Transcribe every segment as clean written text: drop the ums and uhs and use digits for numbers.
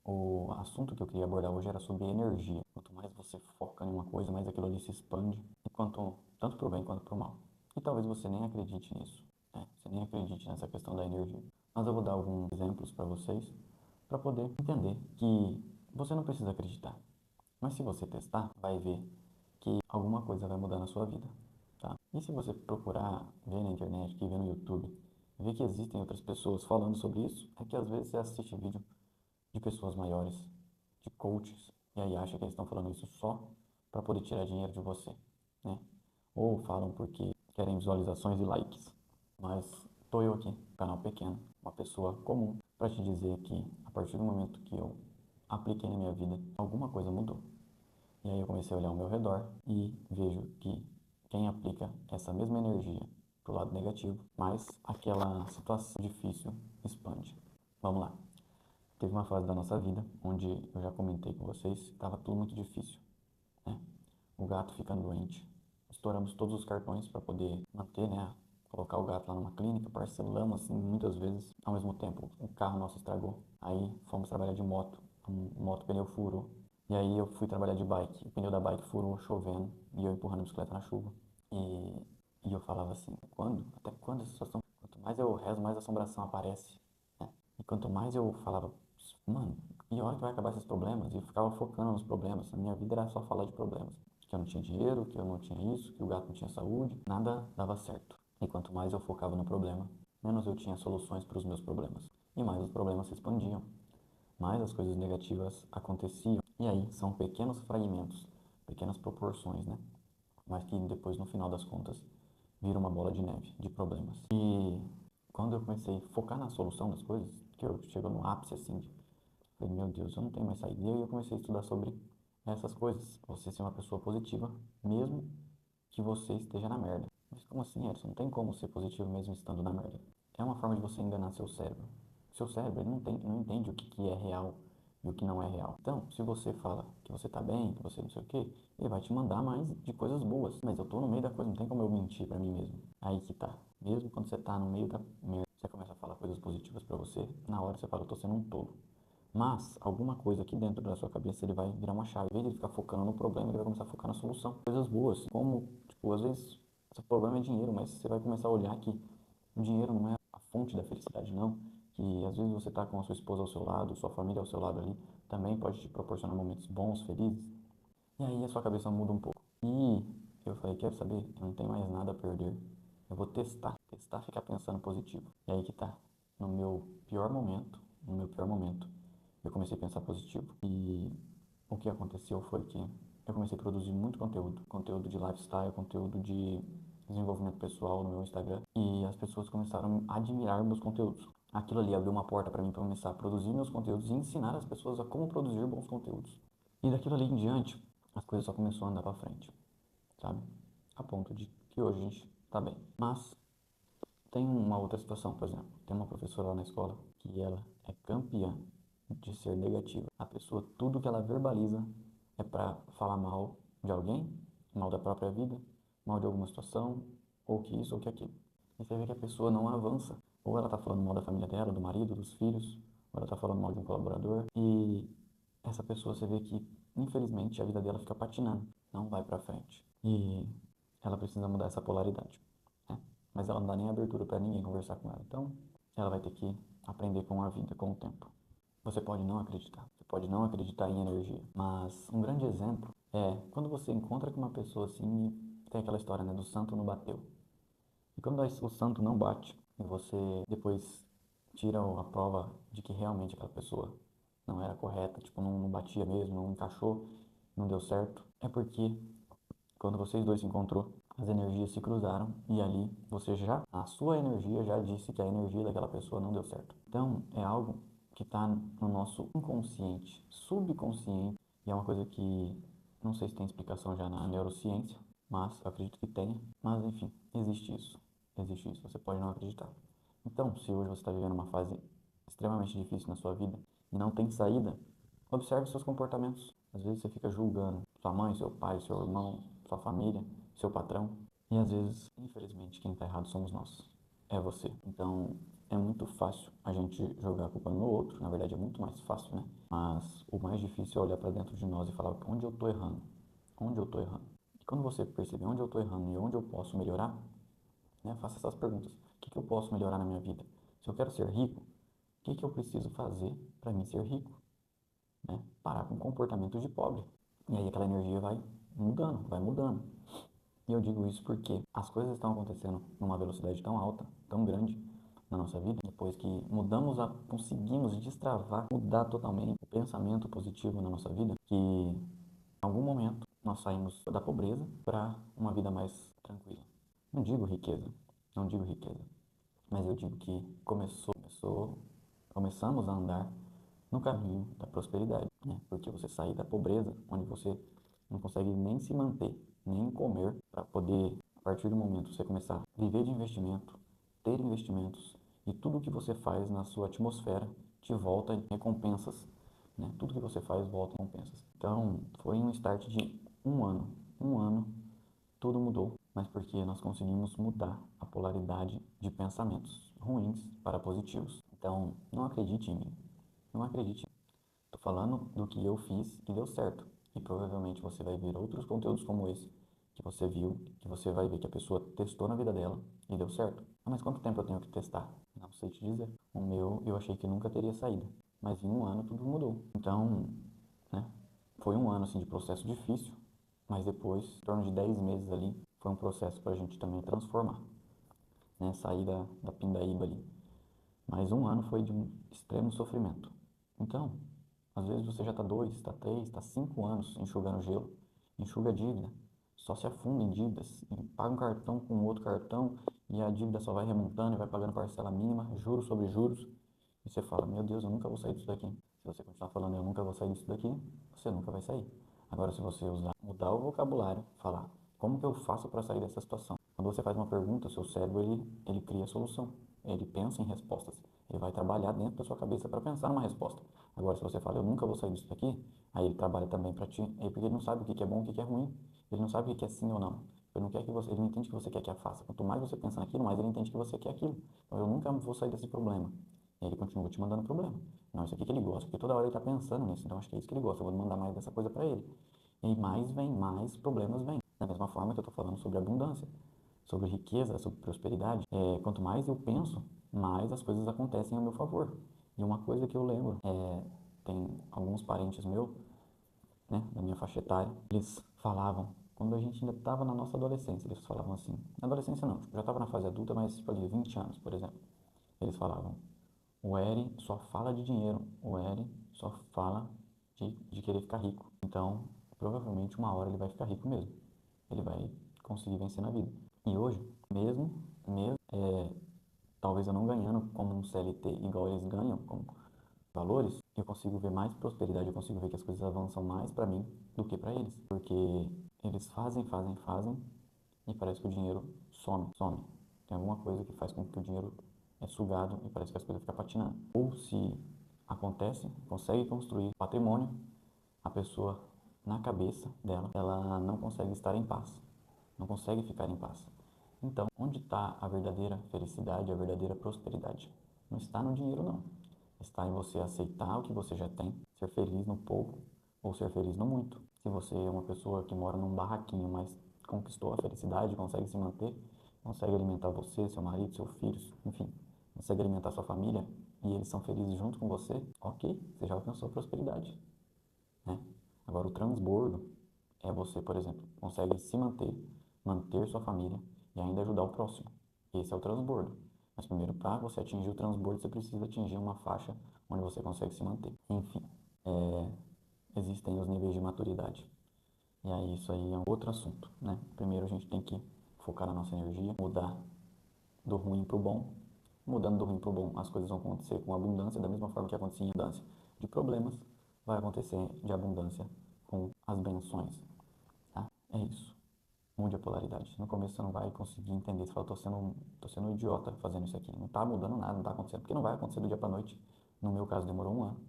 O assunto que eu queria abordar hoje era sobre energia. Quanto mais você foca em uma coisa, mais aquilo ali se expande, e tanto para o bem quanto para o mal. E talvez você nem acredite nisso, né? Você nem acredite nessa questão da energia. Mas eu vou dar alguns exemplos para vocês, para poder entender que você não precisa acreditar. Mas se você testar, vai ver que alguma coisa vai mudar na sua vida, tá? E se você procurar ver na internet, ver no YouTube, ver que existem outras pessoas falando sobre isso, é que às vezes você assiste vídeo de pessoas maiores, de coaches, e aí acha que eles estão falando isso só para poder tirar dinheiro de você, né? Ou falam porque querem visualizações e likes. Mas estou eu aqui, canal pequeno, uma pessoa comum, para te dizer que a partir do momento que eu apliquei na minha vida, alguma coisa mudou. E aí eu comecei a olhar ao meu redor e vejo que quem aplica essa mesma energia para o lado negativo, mais aquela situação difícil expande. Vamos lá. Teve uma fase da nossa vida onde eu já comentei com vocês, estava tudo muito difícil, né? O gato ficando doente, estouramos todos os cartões para poder manter, né? Colocar o gato lá numa clínica, parcelamos assim muitas vezes. Ao mesmo tempo, o carro nosso estragou. Aí fomos trabalhar de moto, o pneu furou. E aí eu fui trabalhar de bike, o pneu da bike furou chovendo e eu empurrando a bicicleta na chuva. E, e eu falava assim, quando? Até quando essa situação? Quanto mais eu rezo, mais assombração aparece, né? E quanto mais eu falava, mano, que hora que vai acabar esses problemas? E eu ficava focando nos problemas. A minha vida era só falar de problemas. Que eu não tinha dinheiro, que eu não tinha isso, que o gato não tinha saúde. Nada dava certo. E quanto mais eu focava no problema, menos eu tinha soluções para os meus problemas. E mais os problemas se expandiam. Mais as coisas negativas aconteciam. E aí são pequenos fragmentos, pequenas proporções, né? Mas que depois, no final das contas, vira uma bola de neve de problemas. E quando eu comecei a focar na solução das coisas, que eu chego no ápice assim, falei, meu Deus, eu não tenho mais saída. E aí eu comecei a estudar sobre essas coisas. Você ser uma pessoa positiva, mesmo que você esteja na merda. Mas como assim, Edson? Não tem como ser positivo mesmo estando na merda. É uma forma de você enganar seu cérebro. Seu cérebro ele não entende o que é real e o que não é real. Então, se você fala que você tá bem, que você não sei o quê, ele vai te mandar mais de coisas boas. Mas eu tô no meio da coisa, não tem como eu mentir pra mim mesmo. Aí que tá. Mesmo quando você tá no meio da merda, você começa a falar coisas positivas pra você, na hora você fala, eu tô sendo um tolo. Mas alguma coisa aqui dentro da sua cabeça ele vai virar uma chave. Em vez de ele ficar focando no problema, ele vai começar a focar na solução. Coisas boas, como, tipo, às vezes, seu problema é dinheiro, mas você vai começar a olhar que o dinheiro não é a fonte da felicidade, não. Que às vezes você tá com a sua esposa ao seu lado, sua família ao seu lado ali, também pode te proporcionar momentos bons, felizes. E aí a sua cabeça muda um pouco. E eu falei, quer saber? Eu não tenho mais nada a perder. Eu vou testar ficar pensando positivo. E aí que tá. No meu pior momento, no meu pior momento, eu comecei a pensar positivo. E o que aconteceu foi que eu comecei a produzir muito conteúdo. Conteúdo de lifestyle, conteúdo de desenvolvimento pessoal no meu Instagram. E as pessoas começaram a admirar meus conteúdos. Aquilo ali abriu uma porta para mim para começar a produzir meus conteúdos e ensinar as pessoas a como produzir bons conteúdos. E daquilo ali em diante, as coisas só começaram a andar para frente, sabe? A ponto de que hoje a gente tá bem. Mas tem uma outra situação, por exemplo. Tem uma professora lá na escola que ela é campeã de ser negativa. A pessoa, tudo que ela verbaliza é para falar mal de alguém, mal da própria vida, mal de alguma situação, ou que isso ou que aquilo. E você vê que a pessoa não avança. Ou ela tá falando mal da família dela, do marido, dos filhos, ou ela tá falando mal de um colaborador. E essa pessoa você vê que, infelizmente, a vida dela fica patinando, não vai pra frente. E ela precisa mudar essa polaridade, né? Mas ela não dá nem abertura para ninguém conversar com ela. Então, ela vai ter que aprender com a vida, com o tempo. Você pode não acreditar, você pode não acreditar em energia, mas um grande exemplo é quando você encontra com uma pessoa assim, tem aquela história, né, do santo não bateu. E quando o santo não bate, e você depois tira a prova de que realmente aquela pessoa não era correta, tipo, não batia mesmo, não encaixou, não deu certo, é porque quando vocês dois se encontrou, as energias se cruzaram e ali a sua energia já disse que a energia daquela pessoa não deu certo. Então, é algo que está no nosso inconsciente, subconsciente, e é uma coisa que não sei se tem explicação já na neurociência, mas eu acredito que tenha. Mas enfim, existe isso. Existe isso, você pode não acreditar. Então, se hoje você está vivendo uma fase extremamente difícil na sua vida e não tem saída, observe seus comportamentos. Às vezes você fica julgando sua mãe, seu pai, seu irmão, sua família, seu patrão. E às vezes, infelizmente, quem está errado somos nós. É você. Então, é muito fácil a gente jogar a culpa no outro, na verdade é muito mais fácil, né? Mas o mais difícil é olhar para dentro de nós e falar onde eu tô errando, onde eu tô errando. E quando você perceber onde eu tô errando e onde eu posso melhorar, né, faça essas perguntas. O que eu posso melhorar na minha vida? Se eu quero ser rico, o que eu preciso fazer para mim ser rico? Né? Parar com comportamentos de pobre. E aí aquela energia vai mudando, vai mudando. E eu digo isso porque as coisas estão acontecendo numa velocidade tão alta, tão grande na nossa vida, depois que conseguimos destravar, mudar totalmente o pensamento positivo na nossa vida, que em algum momento nós saímos da pobreza para uma vida mais tranquila. Não digo riqueza, não digo riqueza, mas eu digo que começamos a andar no caminho da prosperidade, né? Porque você sair da pobreza, onde você não consegue nem se manter, nem comer, para poder, a partir do momento você começar a viver de investimento, ter investimentos, e tudo que você faz na sua atmosfera te volta em recompensas, né? Tudo que você faz volta em recompensas. Então, foi um start de um ano, tudo mudou, mas porque nós conseguimos mudar a polaridade de pensamentos ruins para positivos. Então, não acredite em mim, não acredite. Estou falando do que eu fiz e deu certo. E provavelmente você vai ver outros conteúdos como esse que você viu, que você vai ver que a pessoa testou na vida dela e deu certo. Ah, mas quanto tempo eu tenho que testar? Não sei te dizer. O meu, eu achei que nunca teria saída. Mas em um ano tudo mudou. Então, né, foi um ano assim de processo difícil, mas depois, em torno de 10 meses ali, foi um processo para a gente também transformar, né, sair da pindaíba ali. Mas um ano foi de um extremo sofrimento. Então, às vezes você já está 2, está 3, está 5 anos enxugando gelo, enxuga a dívida, só se afunda em dívidas, e paga um cartão com outro cartão e a dívida só vai remontando e vai pagando parcela mínima, juros sobre juros. E você fala, meu Deus, eu nunca vou sair disso daqui. Se você continuar falando, eu nunca vou sair disso daqui, você nunca vai sair. Agora, se você mudar o vocabulário, falar, como que eu faço para sair dessa situação? Quando você faz uma pergunta, seu cérebro, ele cria a solução. Ele pensa em respostas. Ele vai trabalhar dentro da sua cabeça para pensar numa resposta. Agora, se você fala, eu nunca vou sair disso daqui, aí ele trabalha também para ti. Porque ele não sabe o que é bom e o que é ruim. Ele não sabe o que é sim ou não. Ele não entende que você quer que a faça. Quanto mais você pensa naquilo, mais ele entende que você quer aquilo. Então, eu nunca vou sair desse problema. E ele continua te mandando problema. Não, isso aqui que ele gosta, porque toda hora ele está pensando nisso. Então, acho que é isso que ele gosta. Eu vou mandar mais dessa coisa para ele. E mais problemas vêm. Da mesma forma que eu estou falando sobre abundância, sobre riqueza, sobre prosperidade. Quanto mais eu penso, mais as coisas acontecem a meu favor. E uma coisa que eu lembro, tem alguns parentes meus, né, da minha faixa etária, eles falavam, quando a gente ainda estava na nossa adolescência, eles falavam assim, na adolescência não, já estava na fase adulta, mas tipo ali, 20 anos, por exemplo, eles falavam, o Eri só fala de dinheiro, o Eri só fala de querer ficar rico. Então, provavelmente uma hora ele vai ficar rico mesmo. Ele vai conseguir vencer na vida. E hoje, mesmo talvez eu não ganhando como um CLT igual eles ganham, como valores, eu consigo ver mais prosperidade, eu consigo ver que as coisas avançam mais para mim do que para eles. Porque eles fazem e parece que o dinheiro some. Tem alguma coisa que faz com que o dinheiro é sugado e parece que as coisas ficam patinando. Ou se acontece, consegue construir patrimônio, a pessoa na cabeça dela, ela não consegue estar em paz, não consegue ficar em paz. Então, onde está a verdadeira felicidade, a verdadeira prosperidade? Não está no dinheiro, não. Está em você aceitar o que você já tem, ser feliz no pouco ou ser feliz no muito. Se você é uma pessoa que mora num barraquinho, mas conquistou a felicidade, consegue se manter, consegue alimentar você, seu marido, seus filhos, enfim, consegue alimentar sua família e eles são felizes junto com você, ok, você já alcançou a prosperidade, né? Agora, o transbordo é você, por exemplo, consegue se manter sua família e ainda ajudar o próximo. Esse é o transbordo. Mas primeiro, para você atingir o transbordo, você precisa atingir uma faixa onde você consegue se manter. Enfim, existem os níveis de maturidade. E aí isso aí é um outro assunto, né? Primeiro a gente tem que focar na nossa energia, mudar do ruim para o bom. Mudando do ruim para o bom, as coisas vão acontecer com abundância, da mesma forma que acontecia em abundância de problemas, vai acontecer de abundância com as benções, tá? É isso. Mude a polaridade. No começo você não vai conseguir entender. Você fala, tô sendo um idiota fazendo isso aqui. Não tá mudando nada, não tá acontecendo. Porque não vai acontecer do dia pra noite. No meu caso demorou um ano.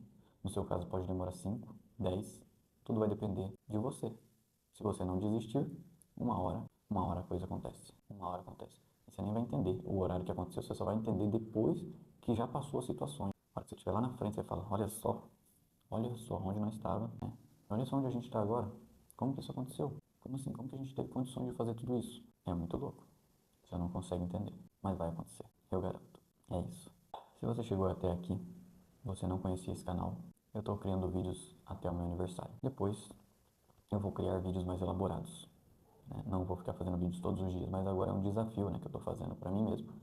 No seu caso pode demorar 5, 10. Tudo vai depender de você. Se você não desistir, uma hora a coisa acontece. Uma hora acontece. E você nem vai entender o horário que aconteceu. Você só vai entender depois que já passou as situações. Na hora que você estiver lá na frente, você fala, olha só onde nós estava, né? Olha só onde a gente está agora. Como que isso aconteceu? Como assim? Como que a gente teve condições de fazer tudo isso? É muito louco. Você não consegue entender, mas vai acontecer, eu garanto. É isso. Se você chegou até aqui, você não conhecia esse canal, eu estou criando vídeos até o meu aniversário. Depois, eu vou criar vídeos mais elaborados, né? Não vou ficar fazendo vídeos todos os dias, mas agora é um desafio, né, que eu estou fazendo para mim mesmo.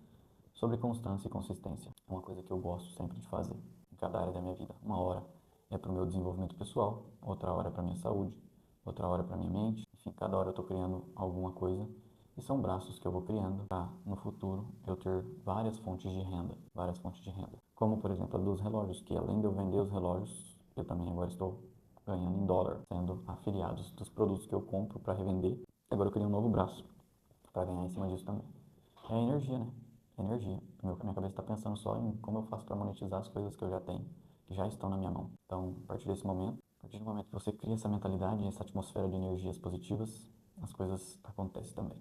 Sobre constância e consistência. É uma coisa que eu gosto sempre de fazer, em cada área da minha vida. Uma hora é para o meu desenvolvimento pessoal, outra hora é para a minha saúde, outra hora é para a minha mente. Enfim, cada hora eu estou criando alguma coisa. E são braços que eu vou criando para, no futuro, eu ter várias fontes de renda. Várias fontes de renda. Como, por exemplo, a dos relógios, que além de eu vender os relógios, eu também agora estou ganhando em dólar, sendo afiliados dos produtos que eu compro para revender. Agora eu criei um novo braço para ganhar em cima disso também. É energia, né? Energia. Minha cabeça está pensando só em como eu faço para monetizar as coisas que eu já tenho, que já estão na minha mão. Então, a partir desse momento, a partir do momento que você cria essa mentalidade, essa atmosfera de energias positivas, as coisas acontecem também.